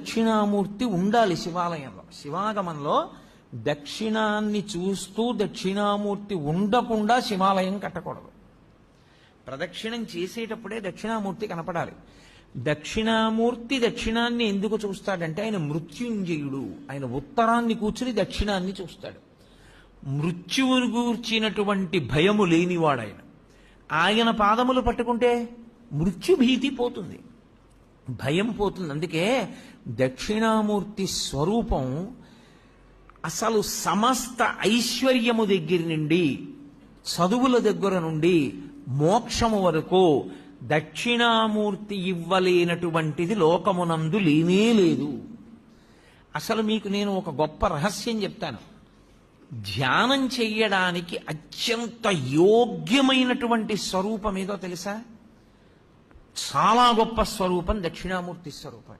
దక్షిణామూర్తి ఉండాలి శివాలయంలో. శివాగమంలో దక్షిణాన్ని చూస్తూ దక్షిణామూర్తి ఉండకుండా శివాలయం కట్టకూడదు. ప్రదక్షిణం చేసేటప్పుడే దక్షిణామూర్తి కనపడాలి. దక్షిణామూర్తి దక్షిణాన్ని ఎందుకు చూస్తాడంటే ఆయన మృత్యుంజయుడు. ఆయన ఉత్తరాన్ని కూర్చుని దక్షిణాన్ని చూస్తాడు. మృత్యువును గూర్చినటువంటి భయము లేనివాడాయన. ఆయన పాదములు పట్టుకుంటే మృత్యుభీతి పోతుంది, భయం పోతుంది. అందుకే దక్షిణామూర్తి స్వరూపం అసలు సమస్త ఐశ్వర్యము దగ్గర నుండి, చదువుల దగ్గర నుండి, మోక్షము వరకు దక్షిణామూర్తి ఇవ్వలేనటువంటిది లోకమునందు లేనే లేదు. అసలు మీకు నేను ఒక గొప్ప రహస్యం చెప్తాను. ధ్యానం చెయ్యడానికి అత్యంత యోగ్యమైనటువంటి స్వరూపం ఏదో తెలుసా? చాలా గొప్ప స్వరూపం దక్షిణామూర్తి స్వరూపం.